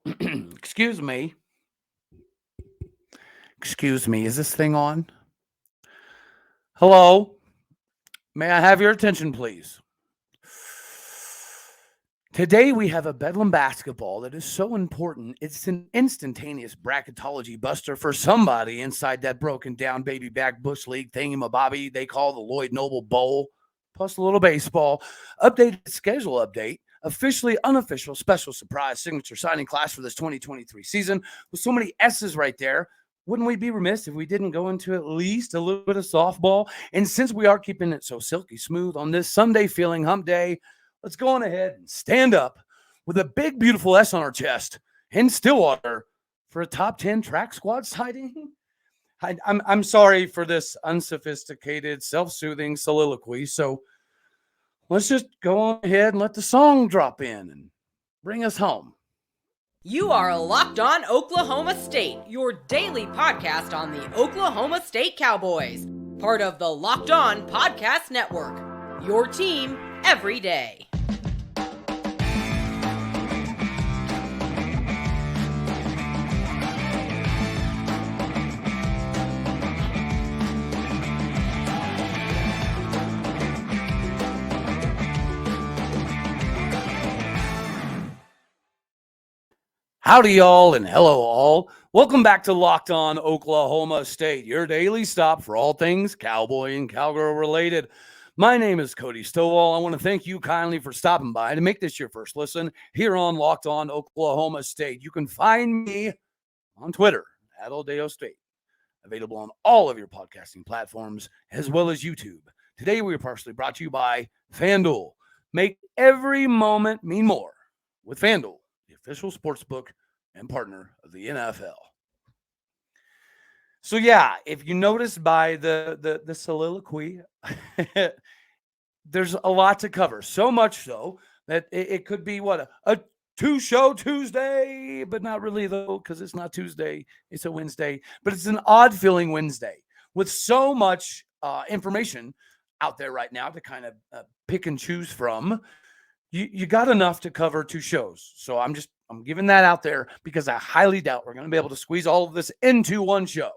Excuse me. Excuse me. Is this thing on? Hello? May I have your attention, please? Today we have a Bedlam basketball that is so important, it's an instantaneous bracketology buster for somebody inside that broken down baby back Bush League thingy-mabobby they call the Loyd Noble Bowl, plus a little baseball, updated schedule update, officially unofficial special surprise signature signing class for this 2023 season with so many S's right there. Wouldn't we be remiss if we didn't go into at least a little bit of softball? And since we are keeping it so silky smooth on this Sunday feeling hump day, let's go on ahead and stand up with a big, beautiful S on our chest in Stillwater for a top 10 track squad sighting. I'm sorry for this unsophisticated, self-soothing soliloquy. So let's just go on ahead and let the song drop in and bring us home. You are Locked On Oklahoma State, your daily podcast on the Oklahoma State Cowboys, part of the Locked On Podcast Network, your team every day. Howdy, y'all, and hello, all. Welcome back to Locked On Oklahoma State, your daily stop for all things cowboy and cowgirl related. My name is Cody Stovall. I want to thank you kindly for stopping by to make this your first listen here on Locked On Oklahoma State. You can find me on Twitter at OState, available on all of your podcasting platforms as well as YouTube. Today, we are partially brought to you by FanDuel. Make every moment mean more with FanDuel, the official sportsbook and partner of the NFL. So yeah, if you notice by the soliloquy, there's a lot to cover. So much so that it could be a two-show Tuesday, but not really though, because it's not Tuesday. It's a Wednesday, but it's an odd-feeling Wednesday with so much information out there right now to kind of pick and choose from. You got enough to cover two shows. So I'm giving that out there because I highly doubt we're going to be able to squeeze all of this into one show.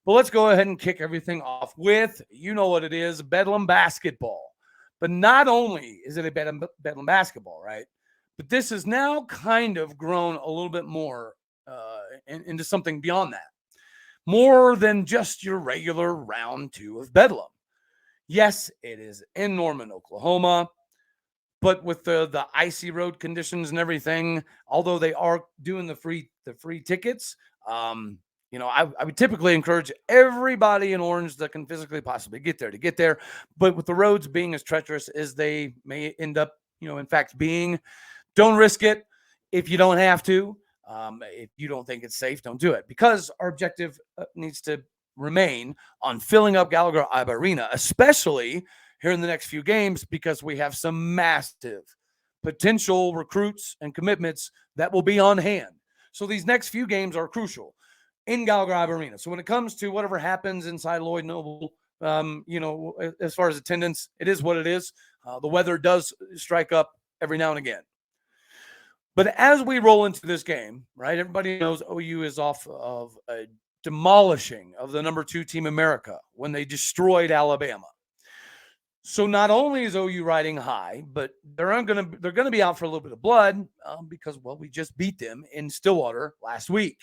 But let's go ahead and kick everything off with, you know what it is, Bedlam basketball. But not only is it a Bedlam basketball, right? But this has now kind of grown a little bit more into something beyond that. More than just your regular round two of Bedlam. Yes, it is in Norman, Oklahoma. But with the icy road conditions and everything, although they are doing the free tickets, I would typically encourage everybody in Orange that can physically possibly get there. But with the roads being as treacherous as they may end up, in fact being, don't risk it if you don't have to. If you don't think it's safe, don't do it, because our objective needs to remain on filling up Gallagher-Iba Arena, especially here in the next few games, because we have some massive potential recruits and commitments that will be on hand. So these next few games are crucial in Gallagher-Iba Arena. So when it comes to whatever happens inside Loyd Noble, as far as attendance, it is what it is. The weather does strike up every now and again. But as we roll into this game, right, everybody knows OU is off of a demolishing of the number 2 team America when they destroyed Alabama. So not only is OU riding high, but they're going to be out for a little bit of blood because we just beat them in Stillwater last week.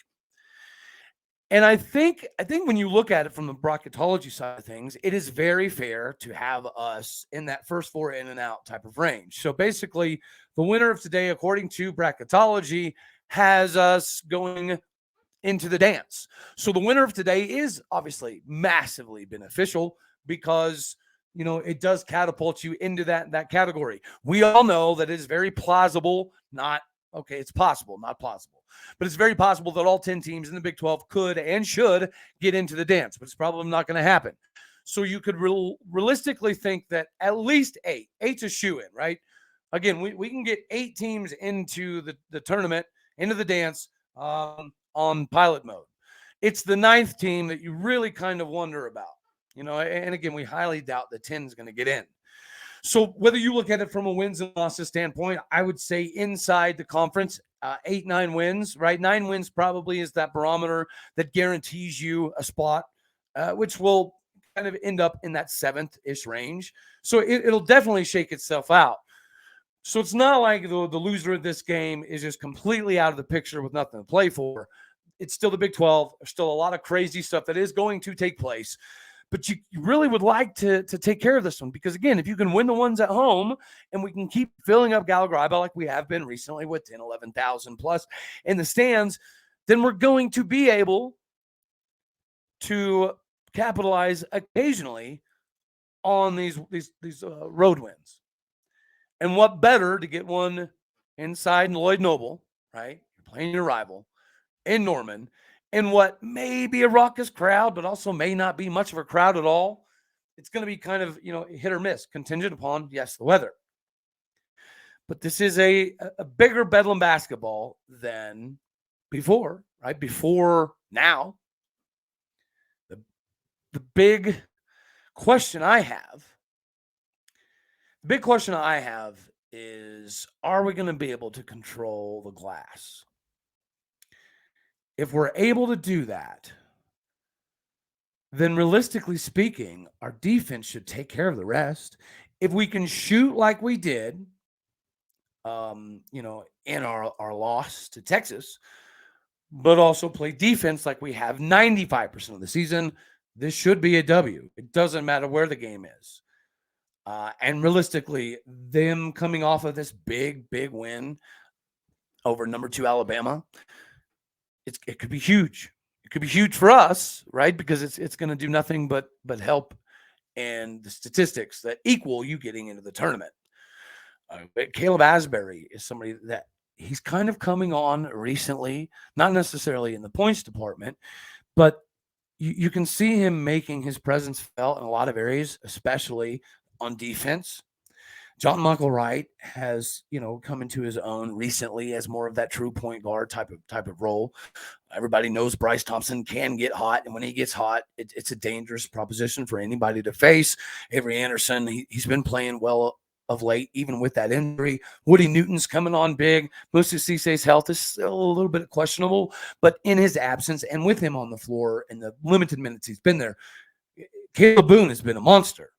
And I think when you look at it from the bracketology side of things, it is very fair to have us in that first 4 in and out type of range. So basically, the winner of today, according to bracketology, has us going into the dance. So the winner of today is obviously massively beneficial because it does catapult you into that category. We all know that it is very plausible, it's possible, not plausible, but it's very possible that all 10 teams in the Big 12 could and should get into the dance, but it's probably not going to happen. So you could realistically think that at least 8. 8's a shoo-in, right? Again, we can get 8 teams into the tournament, into the dance on pilot mode. It's the 9th team that you really kind of wonder about. And again, we highly doubt that 10 is going to get in. So whether you look at it from a wins and losses standpoint, I would say inside the conference, 8, 9 wins, right? 9 wins probably is that barometer that guarantees you a spot, which will kind of end up in that 7th-ish range. So it'll definitely shake itself out. So it's not like the loser of this game is just completely out of the picture with nothing to play for. It's still the Big 12. There's still a lot of crazy stuff that is going to take place. But you really would like to take care of this one because, again, if you can win the ones at home and we can keep filling up Gallagher-Iba like we have been recently with 10, 11,000 plus in the stands, then we're going to be able to capitalize occasionally on these road wins. And what better to get one inside in Loyd Noble, right? You're playing your rival in Norman, in what may be a raucous crowd, but also may not be much of a crowd at all. It's going to be kind of, hit or miss, contingent upon, yes, the weather. But this is a bigger Bedlam basketball than before, right? Before now. The big question I have is, are we going to be able to control the glass? If we're able to do that, then realistically speaking, our defense should take care of the rest. If we can shoot like we did, in our loss to Texas, but also play defense like we have 95% of the season, this should be a W. It doesn't matter where the game is. And realistically, them coming off of this big win over number 2 Alabama, it could be huge. It could be huge for us, right? Because it's going to do nothing but help in the statistics that equal you getting into the tournament. Caleb Asbury is somebody that he's kind of coming on recently, not necessarily in the points department, but you can see him making his presence felt in a lot of areas, especially on defense. John Michael Wright has, come into his own recently as more of that true point guard type of role. Everybody knows Bryce Thompson can get hot, and when he gets hot, it's a dangerous proposition for anybody to face. Avery Anderson, he's been playing well of late, even with that injury. Woody Newton's coming on big. Musa Cisse's health is still a little bit questionable, but in his absence and with him on the floor in the limited minutes he's been there, Caleb Boone has been a monster.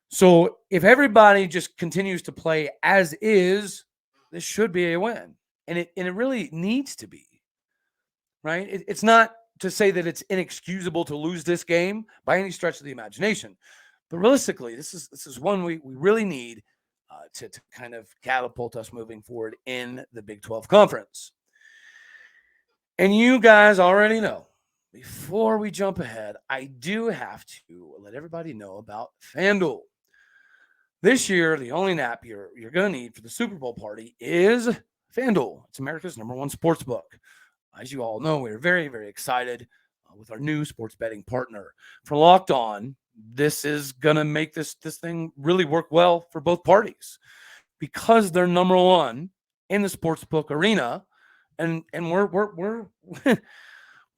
So if everybody just continues to play as is, this should be a win. And it really needs to be, right? It's not to say that it's inexcusable to lose this game by any stretch of the imagination. But realistically, this is one we really need to kind of catapult us moving forward in the Big 12 Conference. And you guys already know, before we jump ahead, I do have to let everybody know about FanDuel. This year, the only app you're going to need for the Super Bowl party is FanDuel. It's America's #1 sports book. As you all know, we're very, very excited with our new sports betting partner. For Locked On, this is going to make this thing really work well for both parties because they're #1 in the sports book arena, and we're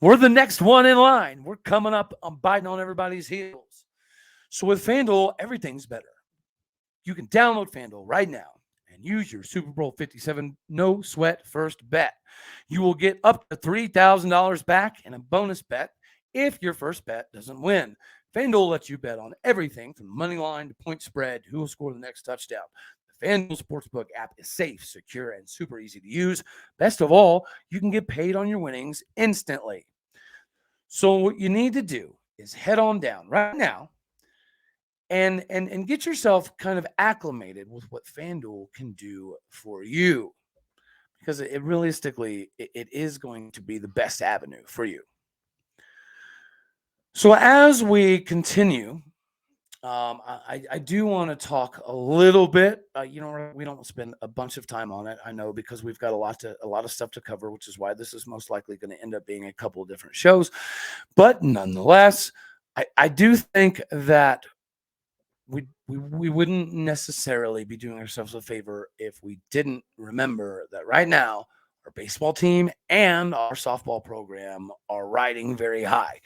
we're the next one in line. We're coming up, biting on everybody's heels. So with FanDuel, everything's better. You can download FanDuel right now and use your Super Bowl 57 no sweat first bet. You will get up to $3,000 back in a bonus bet if your first bet doesn't win. FanDuel lets you bet on everything from money line to point spread, who will score the next touchdown. The FanDuel Sportsbook app is safe, secure, and super easy to use. Best of all, you can get paid on your winnings instantly. So what you need to do is head on down right now and get yourself kind of acclimated with what FanDuel can do for you, because it realistically is going to be the best avenue for you. So as we continue, I do want to talk a little bit. We don't spend a bunch of time on it, I know, because we've got a lot of stuff to cover, which is why this is most likely going to end up being a couple of different shows. But nonetheless, I do think that we wouldn't necessarily be doing ourselves a favor if we didn't remember that right now our baseball team and our softball program are riding very high.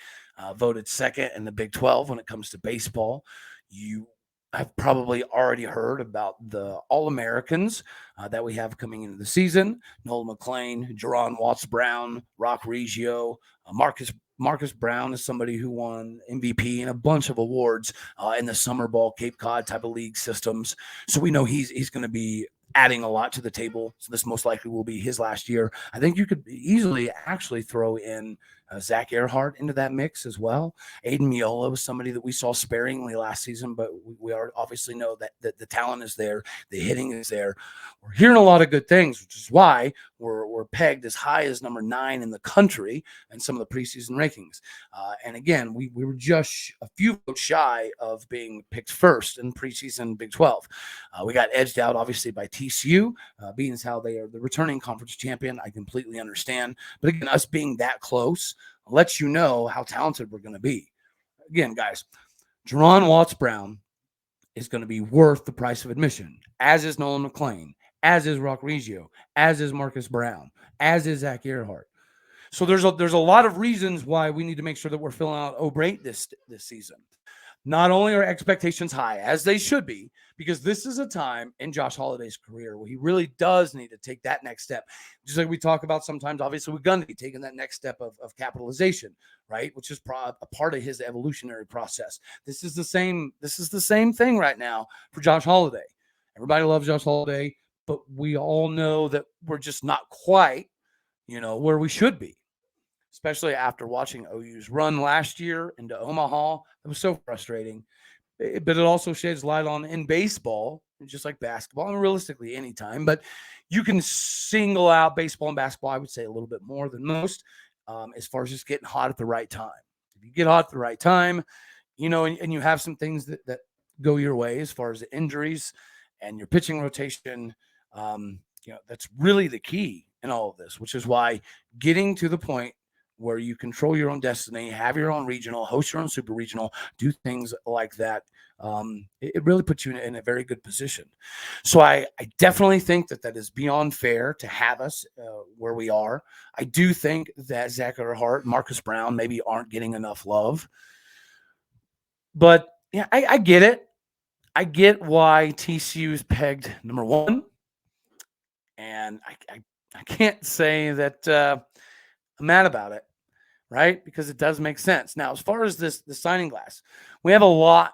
Voted second in the Big 12 when it comes to baseball. You I've probably already heard about the All-Americans that we have coming into the season. Noel McClain, Jerron Watts-Brown, Rock Reggio, Marcus Brown is somebody who won MVP and a bunch of awards in the summer ball, Cape Cod type of league systems. So we know he's going to be adding a lot to the table. So this most likely will be his last year. I think you could easily actually throw in Zach Earhart into that mix as well. Aiden Miola was somebody that we saw sparingly last season, but we obviously know that the talent is there, the hitting is there. We're hearing a lot of good things, which is why we're pegged as high as number 9 in the country in some of the preseason rankings. And again, we were just a few votes shy of being picked first in preseason Big 12. We got edged out, obviously, by TCU, being as how they are the returning conference champion. I completely understand. But again, us being that close lets you know how talented we're going to be. Again, guys, Jerron Watts-Brown is going to be worth the price of admission, as is Nolan McClain, as is Rock Reggio, as is Marcus Brown, as is Zach Earhart. So there's a lot of reasons why we need to make sure that we're filling out OState this season. Not only are expectations high, as they should be, because this is a time in Josh Holliday's career where he really does need to take that next step. Just like we talk about sometimes, obviously, with Gundy taking that next step of capitalization, right? Which is a part of his evolutionary process. This is the same thing right now for Josh Holliday. Everybody loves Josh Holliday, but we all know that we're just not quite, where we should be. Especially after watching OU's run last year into Omaha. It was so frustrating. But it also sheds light on in baseball, just like basketball, and realistically anytime. But you can single out baseball and basketball, I would say, a little bit more than most, as far as just getting hot at the right time. If you get hot at the right time, and you have some things that go your way as far as the injuries and your pitching rotation, that's really the key in all of this, which is why getting to the point where you control your own destiny, have your own regional, host your own super regional, do things like that. It really puts you in a very good position. So I definitely think that is beyond fair to have us where we are. I do think that Zach Earhart, Marcus Brown maybe aren't getting enough love. But yeah, I get it. I get why TCU is pegged number 1. And I can't say that I'm mad about it, right? Because it does make sense. Now, as far as the signing class, we have a lot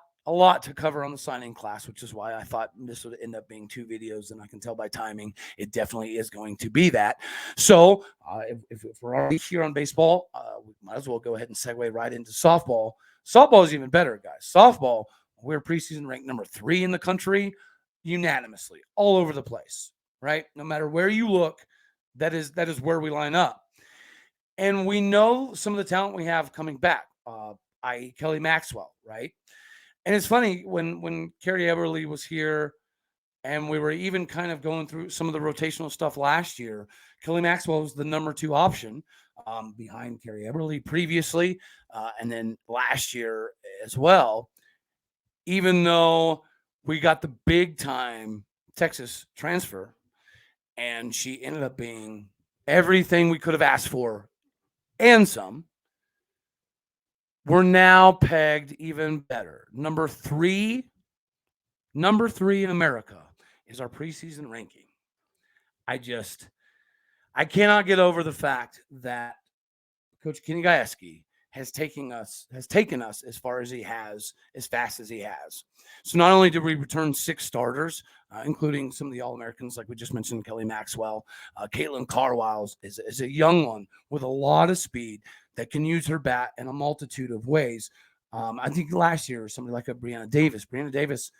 to cover on the signing class, which is why I thought this would end up being 2 videos, and I can tell by timing, it definitely is going to be that. So if we're already here on baseball, we might as well go ahead and segue right into softball. Softball is even better, guys. Softball, we're preseason ranked number 3 in the country, unanimously, all over the place, right? No matter where you look, that is where we line up. And we know some of the talent we have coming back, i.e. Kelly Maxwell, right? And it's funny, when Carrie Eberly was here and we were even kind of going through some of the rotational stuff last year, Kelly Maxwell was the number 2 option behind Carrie Eberly previously, and then last year as well, even though we got the big-time Texas transfer, and she ended up being everything we could have asked for and some. We're now pegged even better. Number 3 in America is our preseason ranking. I cannot get over the fact that Coach Kenny Gajewski has taken us as far as he has, as fast as he has. So not only did we return 6 starters, including some of the All-Americans, like we just mentioned, Kelly Maxwell, Caitlin Carlisle is a young one with a lot of speed that can use her bat in a multitude of ways. I think last year, somebody like a Brianna Davis,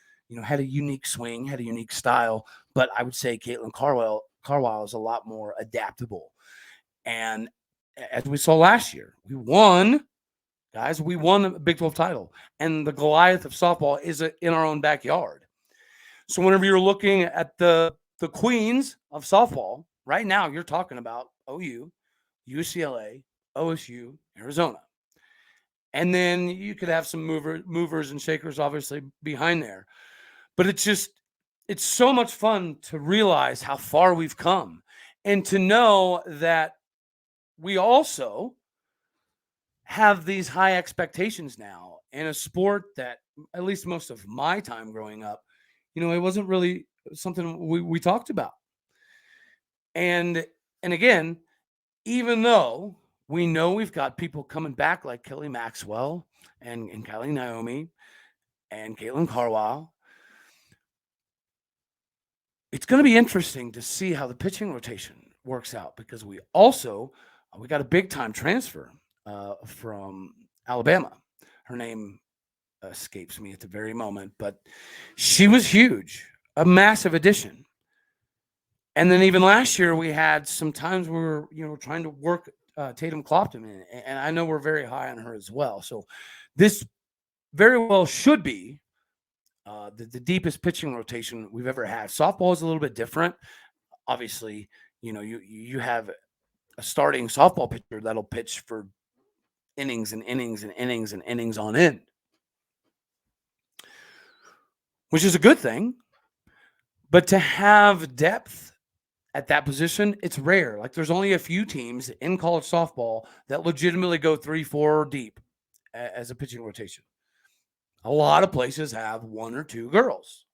had a unique swing, had a unique style, but I would say Caitlin Carlisle is a lot more adaptable. And as we saw last year, we won the Big 12 title, and the Goliath of softball is in our own backyard. So whenever you're looking at the queens of softball right now, you're talking about OU, UCLA, OSU, Arizona. And then you could have some movers and shakers obviously behind there. But it's so much fun to realize how far we've come and to know that we also have these high expectations now in a sport that at least most of my time growing up, it wasn't really something we talked about. And again, even though we know we've got people coming back like Kelly Maxwell and Kylie Naomi and Caitlin Carlisle, it's going to be interesting to see how the pitching rotation works out, because we got a big time transfer from Alabama. Her name escapes me at the very moment, but she was huge, a massive addition. And then even last year, we had some times we were, trying to work Tatum Clopton in, and I know we're very high on her as well. So this very well should be the deepest pitching rotation we've ever had. Softball is a little bit different. Obviously, you have a starting softball pitcher that'll pitch for innings and innings and innings and innings on end, which is a good thing. But to have depth at that position, it's rare. Like, there's only a few teams in college softball that legitimately go 3-4 deep as a pitching rotation. A lot of places have one or two girls.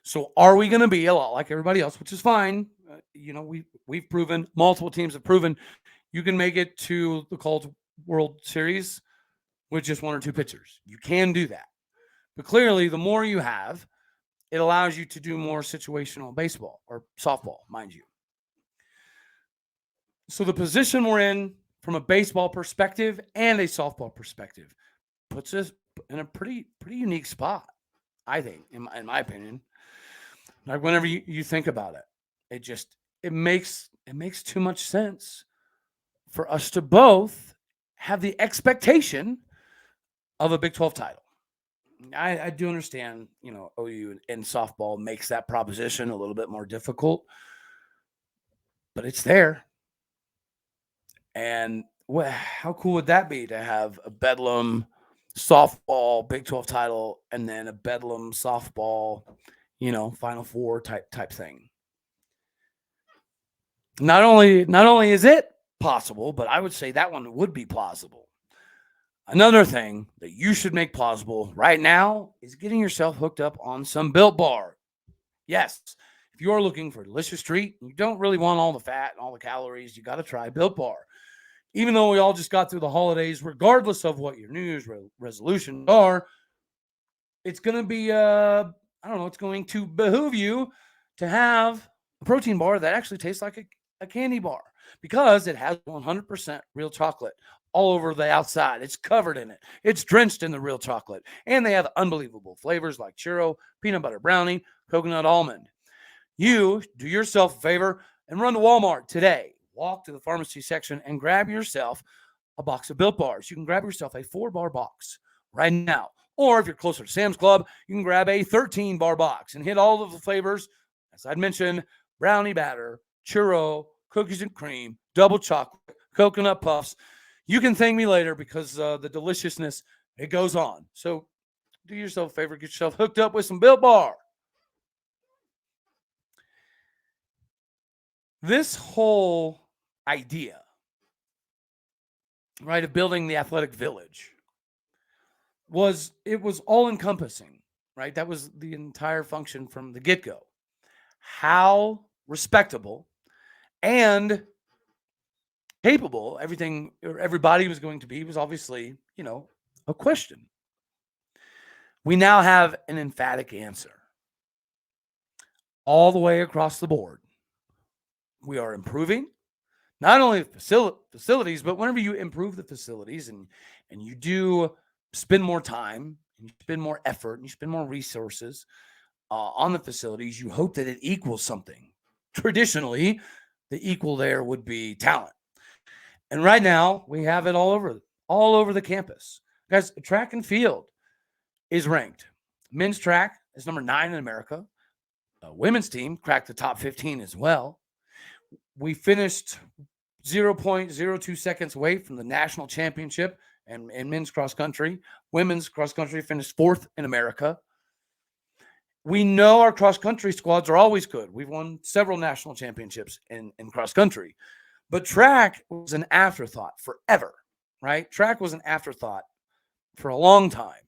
So are we going to be a lot like everybody else, which is fine. We've proven, multiple teams have proven, you can make it to the College World Series with just one or two pitchers. You can do that. But clearly, the more you have, it allows you to do more situational baseball or softball, mind you. So the position we're in from a baseball perspective and a softball perspective puts us in a pretty unique spot, I think, in my opinion. Like, whenever you think about it, it makes too much sense for us to both have the expectation of a Big 12 title. I do understand, OU and softball makes that proposition a little bit more difficult, but it's there. And how cool would that be to have a Bedlam softball Big 12 title and then a Bedlam softball, Final Four type thing? Not only is it possible, but I would say that one would be plausible. Another thing that you should make plausible right now is getting yourself hooked up on some Built Bar. Yes, if you're looking for a delicious treat, you don't really want all the fat and all the calories, you got to try Built Bar. Even though we all just got through the holidays, regardless of what your New Year's resolutions are, it's going to be, it's going to behoove you to have a protein bar that actually tastes like a candy bar, because it has 100% real chocolate all over the outside. It's covered in it. It's drenched in the real chocolate. And they have unbelievable flavors like churro, peanut butter brownie, coconut almond. You do yourself a favor and run to Walmart today. Walk to the pharmacy section and grab yourself a box of Built Bars. You can grab yourself a 4-bar box right now. Or if you're closer to Sam's Club, you can grab a 13-bar box and hit all of the flavors. As I'd mentioned, brownie batter, churro, cookies and cream, double chocolate, coconut puffs. You can thank me later, because the deliciousness, it goes on. So do yourself a favor, get yourself hooked up with some Built Bar. This whole idea, right, of building the athletic village was all encompassing, right? That was the entire function from the get-go. How respectable and capable everybody was going to be was obviously, a question. We now have an emphatic answer. All the way across the board, we are improving not only facilities, but whenever you improve the facilities and you do spend more time and you spend more effort and you spend more resources on the facilities, you hope that it equals something. Traditionally, the equal there would be talent. And right now, we have it all over the campus. Guys, track and field is ranked. Men's track is number 9 in America. Women's team cracked the top 15 as well. We finished 0.02 seconds away from the national championship and men's cross country. Women's cross country finished 4th in America. We know our cross country squads are always good. We've won several national championships in cross country. But track was an afterthought forever, right? Track was an afterthought for a long time.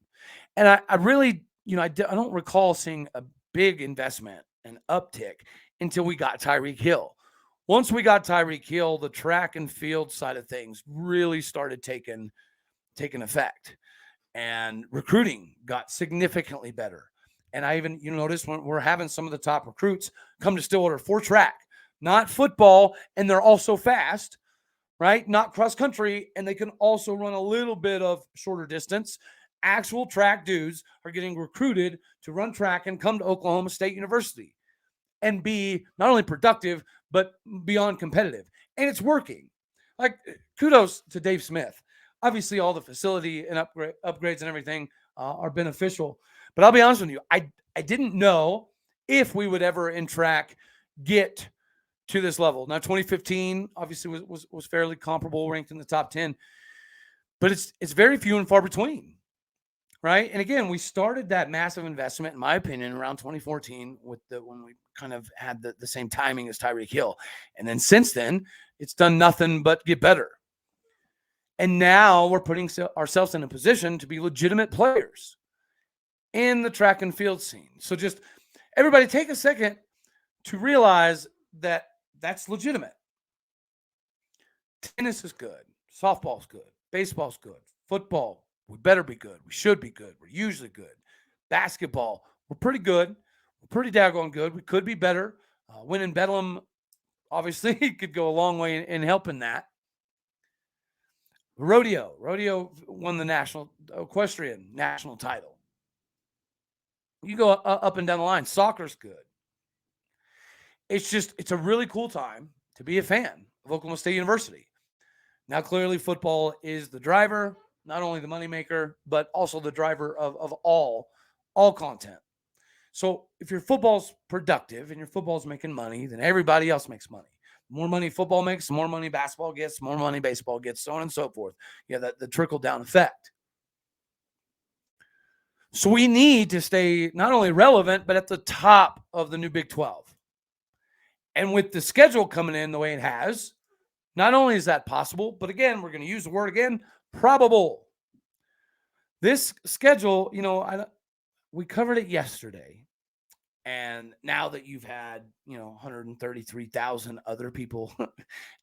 And I really, I don't recall seeing a big investment and uptick until we got Tyreek Hill. Once we got Tyreek Hill, the track and field side of things really started taking effect, and recruiting got significantly better. And I even, notice when we're having some of the top recruits come to Stillwater for track, not football, and they're also fast, right? Not cross country, and they can also run a little bit of shorter distance. Actual track dudes are getting recruited to run track and come to Oklahoma State University and be not only productive, but beyond competitive. And it's working. Like, kudos to Dave Smith. Obviously, all the facility and upgrades and everything are beneficial. But I'll be honest with you, I didn't know if we would ever in track get to this level. Now, 2015 obviously was fairly comparable, ranked in the top 10, but it's very few and far between, right? And again, we started that massive investment, in my opinion, around 2014 when we kind of had the same timing as Tyreek Hill. And then since then, it's done nothing but get better. And now we're putting ourselves in a position to be legitimate players in the track and field scene. So just everybody take a second to realize that that's legitimate. Tennis is good. Softball's good. Baseball's good. Football, we better be good. We should be good. We're usually good. Basketball, we're pretty good. We're pretty daggone good. We could be better. Winning Bedlam, obviously, could go a long way in helping that. Rodeo won the national equestrian national title. You go up and down the line. Soccer's good. It's a really cool time to be a fan of Oklahoma State University. Now, clearly, football is the driver, not only the moneymaker, but also the driver of all content. So if your football's productive and your football's making money, then everybody else makes money. More money football makes, more money basketball gets, more money baseball gets, so on and so forth. Yeah, the trickle-down effect. So we need to stay not only relevant, but at the top of the new Big 12. And with the schedule coming in the way it has, not only is that possible, but again, we're going to use the word again, probable. This schedule, we covered it yesterday. And now that you've had, 133,000 other people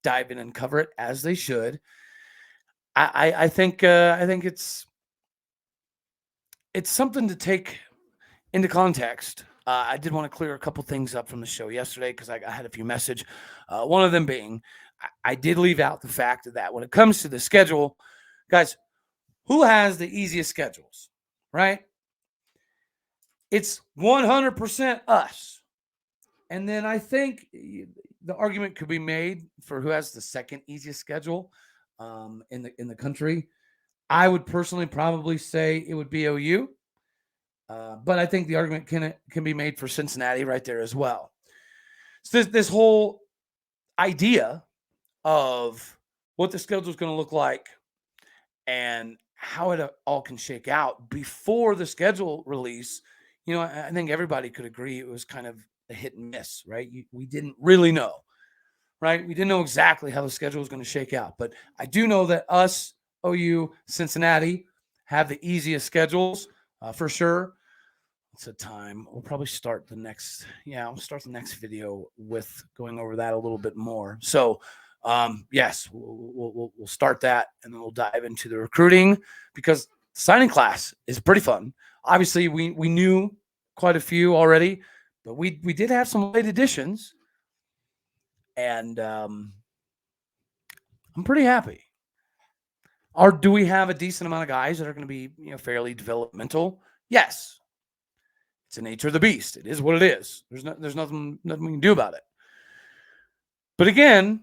dive in and cover it as they should, I think it's something to take into context. I did want to clear a couple things up from the show yesterday because I had a few messages. One of them being, I did leave out the fact that when it comes to the schedule, guys, who has the easiest schedules, right? It's 100% us. And then I think the argument could be made for who has the second easiest schedule in the country. I would personally probably say it would be OU. But I think the argument can be made for Cincinnati right there as well. So this whole idea of what the schedule is going to look like and how it all can shake out before the schedule release, I think everybody could agree it was kind of a hit and miss, right? We didn't really know, right? We didn't know exactly how the schedule was going to shake out. But I do know that us, OU, Cincinnati, have the easiest schedules for sure. It's a time. We'll probably start the next video with going over that a little bit more. So, yes, we'll start that, and then we'll dive into the recruiting because the signing class is pretty fun. Obviously, we knew quite a few already, but we did have some late additions, and I'm pretty happy. Do we have a decent amount of guys that are going to be fairly developmental? Yes. It's the nature of the beast. It is what it is. There's nothing we can do about it. But again,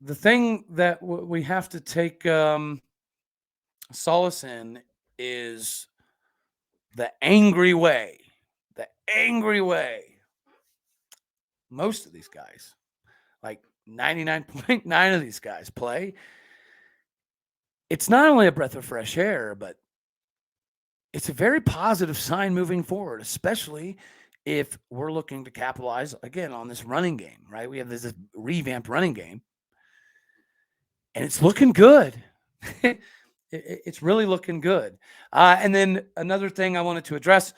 the thing that we have to take solace in is the angry way. The angry way. Most of these guys, like 99.9 of these guys, play. It's not only a breath of fresh air, but it's a very positive sign moving forward, especially if we're looking to capitalize, again, on this running game, right? We have this revamped running game, and it's looking good. it's really looking good. And then another thing I wanted to address,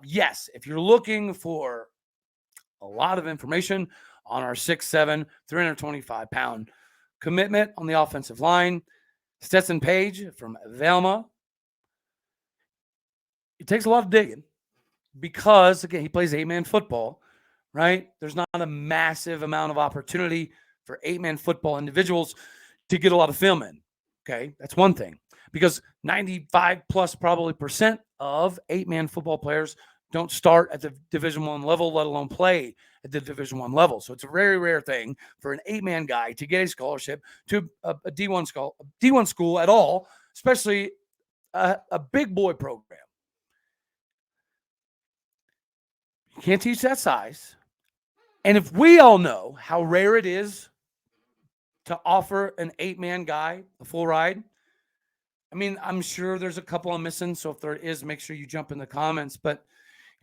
yes, if you're looking for a lot of information on our 6'7", 325-pound commitment on the offensive line, Stetson Page from Velma. It takes a lot of digging because, again, he plays 8-man football, right? There's not a massive amount of opportunity for 8-man football individuals to get a lot of film in. Okay, that's one thing, because 95 plus probably % of 8-man football players don't start at the Division I level, let alone play at the Division I level. So it's a very rare thing for an 8-man guy to get a scholarship to a D1 school at all, especially a big boy program. You can't teach that size. And if we all know how rare it is to offer an 8-man guy a full ride, I mean, I'm sure there's a couple I'm missing. So if there is, make sure you jump in the comments. But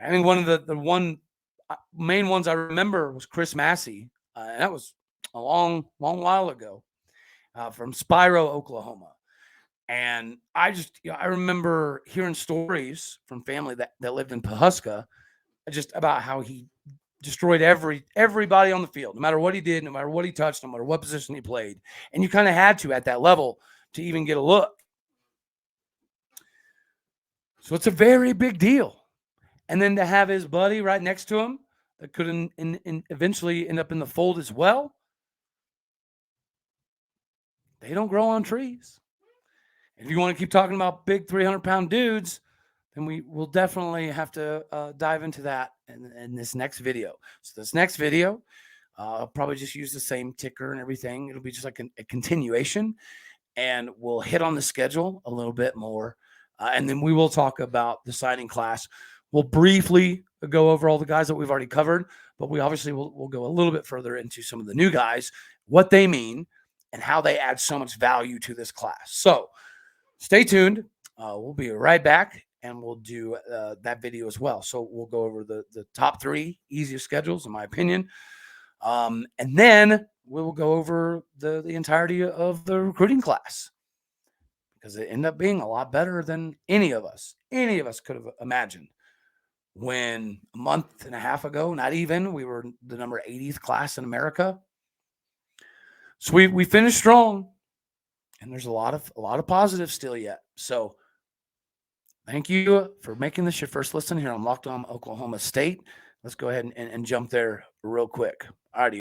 I think one of the main ones I remember was Chris Massey. And that was a long while ago, from Spiro, Oklahoma. And I remember hearing stories from family that lived in Pawhuska just about how he destroyed everybody on the field, no matter what he did, no matter what he touched, no matter what position he played. And you kind of had to at that level to even get a look. So it's a very big deal. And then to have his buddy right next to him that could eventually end up in the fold as well. They don't grow on trees. If you want to keep talking about big 300-pound dudes, then we will definitely have to dive into that in this next video. So this next video, I'll probably just use the same ticker and everything. It'll be just like a continuation, and we'll hit on the schedule a little bit more. And then we will talk about the signing class. We'll briefly go over all the guys that we've already covered, but we obviously will go a little bit further into some of the new guys, what they mean, and how they add so much value to this class. So stay tuned. We'll be right back, and we'll do that video as well. So we'll go over the top 3 easiest schedules, in my opinion. And then we'll go over the entirety of the recruiting class, because it ended up being a lot better than any of us could have imagined. When a month and a half ago, not even, we were the number 80th class in America. So we finished strong, and there's a lot of positives still yet. So thank you for making this your first listen here on Locked On Oklahoma State. Let's go ahead and jump there real quick. All righty.